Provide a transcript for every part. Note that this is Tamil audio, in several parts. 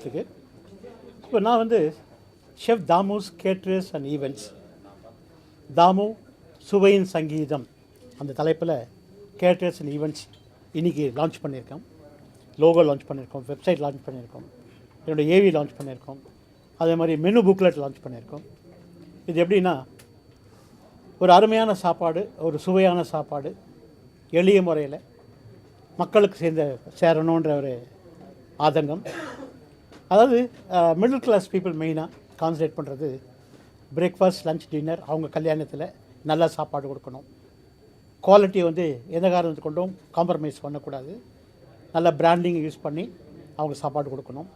கொடுத்துக்கு. இப்போ நான் வந்து chef Damu's caterers and events, Damu சுவையின் சங்கீதம் அந்த தலைப்பில் கேட்ரஸ் அண்ட் ஈவெண்ட்ஸ் இன்றைக்கி லான்ச் பண்ணியிருக்கோம். லோகோ லான்ச் பண்ணியிருக்கோம், வெப்சைட் லான்ச் பண்ணியிருக்கோம், என்னோடய ஏவி லான்ச் பண்ணியிருக்கோம், அதே மாதிரி மெனு புக்லெட் லான்ச் பண்ணியிருக்கோம். இது எப்படின்னா, ஒரு அருமையான சாப்பாடு, ஒரு சுவையான சாப்பாடு, எளிய முறையில் மக்களுக்கு சேரணுன்ற ஒரு ஆதங்கம். அதாவது மிடில் கிளாஸ் பீப்புள் மெயினாக கான்சன்ட்ரேட் பண்ணுறது பிரேக்ஃபாஸ்ட், லஞ்ச், டின்னர். அவங்க கல்யாணத்தில் நல்ல சாப்பாடு கொடுக்கணும். குவாலிட்டி வந்து எந்த காரணத்தை கொண்டும் காம்ப்ரமைஸ் பண்ணக்கூடாது. நல்ல பிராண்டிங் யூஸ் பண்ணி அவங்க சாப்பாடு கொடுக்கணும்.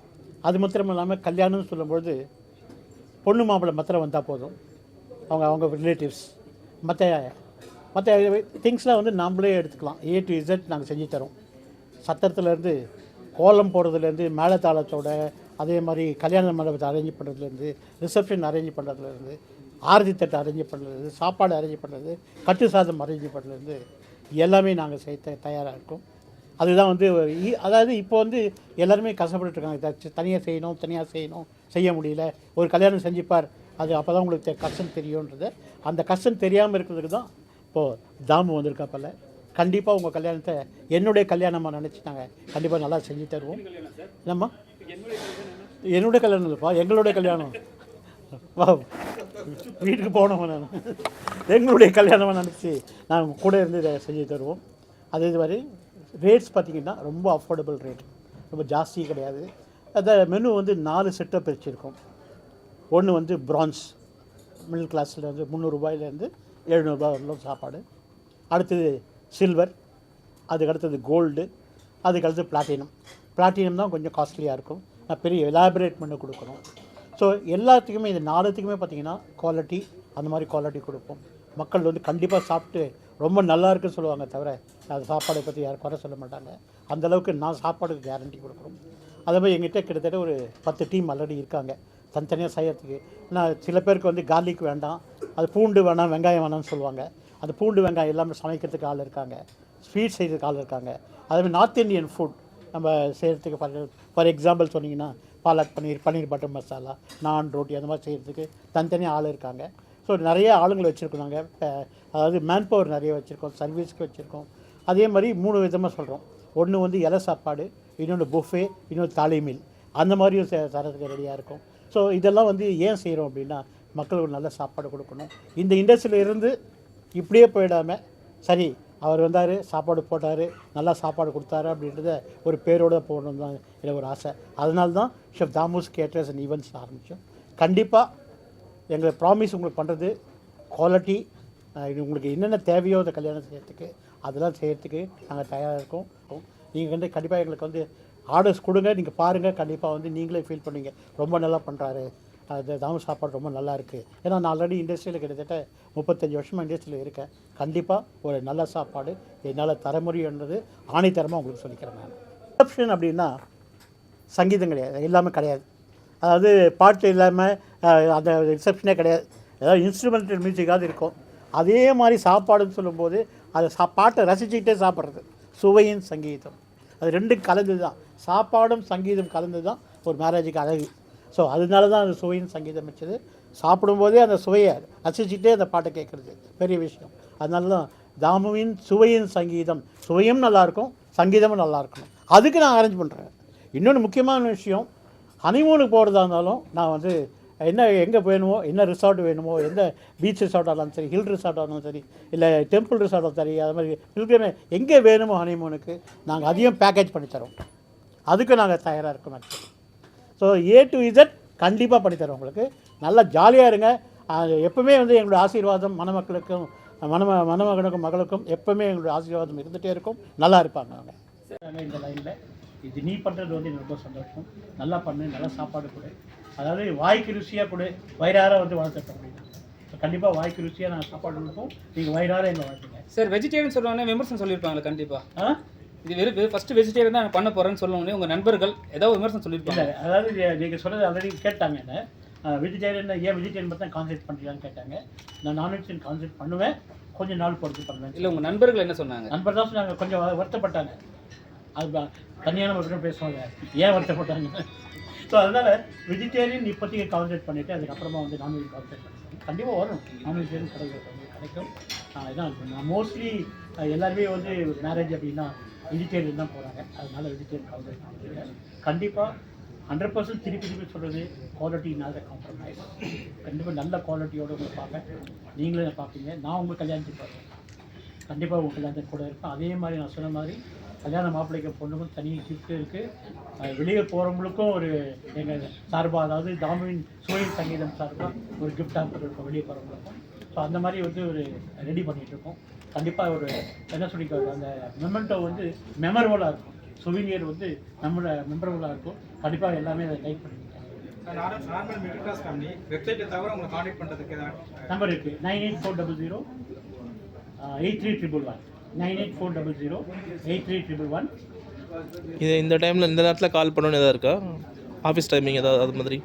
அது மாத்திரம் இல்லாமல் கல்யாணம்னு சொல்லும்பொழுது பொண்ணு மாப்பிள்ளை மாத்திரம் வந்தால் போதும், அவங்க ரிலேட்டிவ்ஸ் மற்ற திங்ஸ்லாம் வந்து நாம்ளே எடுத்துக்கலாம். A to Z நாங்கள் செஞ்சு தரோம். சத்திரத்துலேருந்து கோலம் போடுறதுலேருந்து மேளதாளத்தோட, அதே மாதிரி கல்யாண மண்டபத்தை அரேஞ்ச் பண்ணுறதுலேருந்து, ரிசப்ஷன் அரேஞ்ச் பண்ணுறதுலேருந்து, ஆரத்தி தட்டு அரேஞ்ச் பண்ணுறது, சாப்பாடு அரேஞ்ச் பண்ணுறது, கட்டு சாதம் அரேஞ்ச் பண்ணுறதுலேருந்து எல்லாமே நாங்கள் செய்ய தயாராக இருக்கோம். அதுதான் வந்து அதாவது இப்போ வந்து எல்லாருமே கஷ்டப்பட்டுருக்காங்க. தனியாக செய்யணும், செய்ய முடியல. ஒரு கல்யாணம் செஞ்சுப்பார், அது அப்போ தான் உங்களுக்கு கஷ்டம் தெரியுன்றது. அந்த கஷ்டம் தெரியாமல் இருக்கிறதுக்கு தான் இப்போது தாமு வந்திருக்காப்பல்ல. கண்டிப்பாக உங்கள் கல்யாணத்தை என்னுடைய கல்யாணமாக நினச்சி நாங்கள் கண்டிப்பாக நல்லா செஞ்சு தருவோம். என்னம்மா என்னுடைய கல்யாணம் இல்லைப்பா, எங்களுடைய கல்யாணம். வா வீட்டுக்கு போனோம். நான் எங்களுடைய கல்யாணமாக நினச்சி நாங்கள் கூட இருந்து இதை செஞ்சு தருவோம். அதே மாதிரி ரேட்ஸ் பார்த்திங்கன்னா ரொம்ப அஃபோர்டபுள் ரேட், ரொம்ப ஜாஸ்தி கிடையாது. அந்த மெனு வந்து 4 செட்டாக பிரிச்சுருக்கோம். ஒன்று வந்து பிரான்ஸ், மிடில் கிளாஸில் வந்து 300 ரூபாயிலேருந்து 700 ரூபாய் வரலும் சாப்பாடு. அடுத்தது சில்வர், அதுக்கு அடுத்தது கோல்டு, அதுக்கு அடுத்தது பிளாட்டினம் தான் கொஞ்சம் காஸ்ட்லியாக இருக்கும். நான் பெரிய எலாபரேட் பண்ணி கொடுக்கணும். ஸோ எல்லாத்துக்குமே இது 4த்துக்குமே பார்த்திங்கன்னா குவாலிட்டி, அந்த மாதிரி குவாலிட்டி கொடுப்போம். மக்கள் வந்து கண்டிப்பாக சாப்பிட்டு ரொம்ப நல்லா இருக்குன்னு சொல்லுவாங்க, தவிர அது சாப்பாடை பற்றி யாரும் குறை சொல்ல மாட்டாங்க. அந்தளவுக்கு நான் சாப்பாடுக்கு கேரண்டி கொடுக்குறோம். அதே மாதிரி எங்கிட்ட கிட்டத்தட்ட ஒரு 10 டீம் ஆல்ரெடி இருக்காங்க தனித்தனியாக செய்யறதுக்கு. ஆனால் சில பேருக்கு வந்து கார்லிக் வேண்டாம், அது பூண்டு வேணாம், வெங்காயம் வேணாம்னு சொல்லுவாங்க. அந்த பூண்டு வெங்காயம் எல்லாமே சமைக்கிறதுக்கு ஆள் இருக்காங்க, ஸ்வீட் செய்கிறதுக்கு ஆள் இருக்காங்க. அதேமாதிரி நார்த் இந்தியன் ஃபுட் நம்ம செய்கிறதுக்கு ஃபார் எக்ஸாம்பிள் சொன்னிங்கன்னா பாலக் பன்னீர் பட்டர் மசாலா, நான் ரோட்டி அந்த மாதிரி செய்கிறதுக்கு தனித்தனியாக ஆள் இருக்காங்க. ஸோ நிறைய ஆளுங்களை வச்சுருக்கோம் நாங்கள். அதாவது மேன் பவர் நிறைய வச்சுருக்கோம், சர்வீஸ்க்கு வச்சுருக்கோம். அதே மாதிரி 3 விதமாக சொல்கிறோம். ஒன்று வந்து இலை சாப்பாடு, இன்னொன்று புஃபே, இன்னொன்று தாலி மீல். அந்த மாதிரியும் தரத்துக்கு ரெடியாக இருக்கும். ஸோ இதெல்லாம் வந்து ஏன் செய்கிறோம் அப்படின்னா, மக்களுக்கு நல்ல சாப்பாடு கொடுக்கணும். இந்த இண்டஸ்ட்ரியில் இருந்து இப்படியே போயிடாமல், சரி அவர் வந்தார், சாப்பாடு போட்டார், நல்லா சாப்பாடு கொடுத்தாரு அப்படின்றத ஒரு பேரோடு போகணும் தான் எனக்கு ஒரு ஆசை. அதனால தான் chef Damu's caterers and events ஆரம்பித்தோம். கண்டிப்பாக எங்கள் ப்ராமிஸ் உங்களுக்கு பண்ணுறது குவாலிட்டி. உங்களுக்கு என்னென்ன தேவையோ அந்த கல்யாணம் செய்கிறதுக்கு அதெல்லாம் செய்கிறதுக்கு நாங்கள் தயாராக இருக்கோம். நீங்கள் வந்து கண்டிப்பாக எங்களுக்கு வந்து ஆர்டர்ஸ் கொடுங்க, நீங்கள் பாருங்கள். கண்டிப்பாக வந்து நீங்களே ஃபீல் பண்ணுவீங்க, ரொம்ப நல்லா பண்ணுறாரு, அது தாமு சாப்பாடு ரொம்ப நல்லா இருக்குது. ஏன்னா நான் ஆல்ரெடி இண்டஸ்ட்ரியில் கிட்டத்தட்ட 35 வருஷமாக இண்டஸ்ட்ரியில் இருக்கேன். கண்டிப்பாக ஒரு நல்ல சாப்பாடு என்னால் தர முடியுன்றது ஆணைத்தரமாக உங்களுக்கு சொல்லிக்கிறேன். நான் ரிசப்ஷன் அப்படின்னா சங்கீதம் கிடையாது, எல்லாமே கிடையாது. அதாவது பாட்டு இல்லாமல் அந்த ரிசப்ஷனே கிடையாது. ஏதாவது இன்ஸ்ட்ருமெண்டல் மியூசிக்காவது இருக்கும். அதே மாதிரி சாப்பாடுன்னு சொல்லும்போது அதை பாட்டை ரசிச்சுக்கிட்டே சாப்பிட்றது, சுவையின் சங்கீதம். அது 2 கலந்து தான், சாப்பாடும் சங்கீதம் கலந்து தான் ஒரு மேரேஜுக்கு அழகு. ஸோ அதனால தான் அந்த சுவையின் சங்கீதம் வச்சது. சாப்பிடும்போதே அந்த சுவையை ரசிச்சுட்டே அந்த பாட்டை கேட்குறது பெரிய விஷயம். அதனால தான் தாமுவின் சுவையின் சங்கீதம். சுவையும் நல்லாயிருக்கும், சங்கீதமும் நல்லா இருக்கணும். அதுக்கு நான் அரேஞ்ச் பண்ணுறேன். இன்னொன்று முக்கியமான விஷயம், ஹனிமூனுக்கு போகிறதா இருந்தாலும் நான் வந்து என்ன எங்கே வேணுமோ, என்ன ரிசார்ட் வேணுமோ, எந்த பீச் ரிசார்ட்டாக இருந்தாலும் சரி, ஹில் ரிசார்ட்டாக இருந்தாலும் சரி, இல்லை டெம்பிள் ரிசார்ட்டாக சரி, அது மாதிரி பில்கிரிமே எங்கே வேணுமோ ஹனிமூனுக்கு நாங்கள் அதையும் பேக்கேஜ் பண்ணி தரோம். அதுக்கு நாங்கள் தயாராக இருக்கோம். Actually so A to Z கண்டிப்பாக பண்ணித்தரோம் உங்களுக்கு. நல்லா ஜாலியாக இருங்க. எப்போவுமே வந்து எங்களுடைய ஆசீர்வாதம் மணமக்களுக்கும் மணமகனுக்கும் மகளுக்கும் எப்போவுமே எங்களுடைய ஆசீர்வாதம் இருந்துகிட்டே இருக்கும். நல்லா இருப்பாங்க அவங்க இந்த லைனில். இது நீ பண்ணுறது வந்து எனக்கு ரொம்ப சந்தோஷம். நல்லா பண்ணு, நல்லா சாப்பாடு கொடு. அதாவது வாய்க்கு ருசியாக கொடு, வயிறார வந்து வாழ்த்துட்டோம் அப்படின்னா. கண்டிப்பாக வாய்க்கு ருசியாக நாங்கள் சாப்பாடு கொடுப்போம். நீங்கள் வயிறார எங்கள் வாழ்த்துங்க. சார் வெஜிடேரியன் சொல்லுவாங்க, விமர்சனம் சொல்லியிருப்பாங்களே கண்டிப்பாக. இது வெறும் ஃபஸ்ட்டு வெஜிடேரியன் தான் பண்ண போகிறேன்னு சொல்லுவோன்னே உங்கள் நண்பர்கள் ஏதாவது விமர்சனம் சொல்லியிருப்பாங்க. அதாவது நீங்கள் சொல்கிறது ஆல்ரெடி கேட்டாங்க என்ன, வெஜிடேரியன் ஏன் வெஜிடேரியன் மட்டும் தான் கான்சென்ட்ரேட் பண்ணுறீங்கன்னு கேட்டாங்க. நான் நான்வெஜ் கான்சென்ட்ரேட் பண்ணுவேன், கொஞ்சம் நாள் பொறுத்து பண்ணுவேன். இல்லை உங்கள் நண்பர்கள் என்ன சொன்னாங்க? நண்பர் தான் சொன்னாங்க, கொஞ்சம் வருத்தப்பட்டாங்க. அது தனியான மட்டும் பேசுவாங்க, ஏன் வருத்தப்பட்டாங்க. ஸோ அதனால் வெஜிடேரியன் இப்போதைக்கு கான்சன்ட்ரேட் பண்ணிவிட்டு அதுக்கப்புறமா வந்து நான்வெஜ் கான்சன்ட்ரேட் பண்ணிட்டு கண்டிப்பாக வரும் நான்வெஜிடேரியன் கிடைக்கும். இதான் நான் மோஸ்ட்லி எல்லாருமே வந்து மேரேஜ் அப்படின்னா வெஜிடேரியன் தான் போகிறாங்க. அதனால் வெஜிடேரியன் கான்சன்ட்ரேட் பண்ணிட்டு கண்டிப்பாக 100% திருப்பி சொல்கிறது குவாலிட்டினால காம்ப்ரமைஸ். கண்டிப்பாக நல்ல குவாலிட்டியோடு உங்களுக்கு பார்ப்பேன். நீங்களே பார்ப்பீங்க. நான் உங்கள் கல்யாணத்துக்கு பார்ப்பேன். கண்டிப்பாக உங்கள் கல்யாணத்துக்கு கூட இருப்பேன். அதே மாதிரி நான் சொன்ன மாதிரி கல்யாண மாப்பிள்ளைக்கு பொண்ணுக்கும் தனி கிஃப்ட் இருக்குது. வெளியே போகிறவங்களுக்கும் ஒரு எங்கள் சார்பாக, அதாவது தாமுவின் சுவையின் சங்கீதம் சார்பாக ஒரு கிஃப்டாக கொடுத்துருக்கோம் வெளியே போகிறவங்களுக்கும். ஸோ அந்த மாதிரி வந்து ஒரு ரெடி பண்ணிகிட்ருக்கோம். கண்டிப்பாக ஒரு என்ன சொல்லிக்க அந்த மெமெண்டோ வந்து மெமரபுளாக இருக்கும். சுவீனியர் வந்து நம்மளோட மெமரபுளாக இருக்கும். கண்டிப்பாக எல்லாமே அதை லைக் பண்ணியிருக்கேன். நார்மல் மிடில் கிளாஸ் ஃபேமிலி வெப்சைட்டை தவிர உங்களை காண்டாக்ட் பண்ணுறதுக்கு ஏதாவது நம்பர் இருக்குது 98400 83111 98400 83111. இது இந்த டைமில் இந்த நேரத்தில் கால் பண்ணணும்னு எதாவது இருக்கா? ஆஃபீஸ் டைமிங் ஏதாவது அது மாதிரி?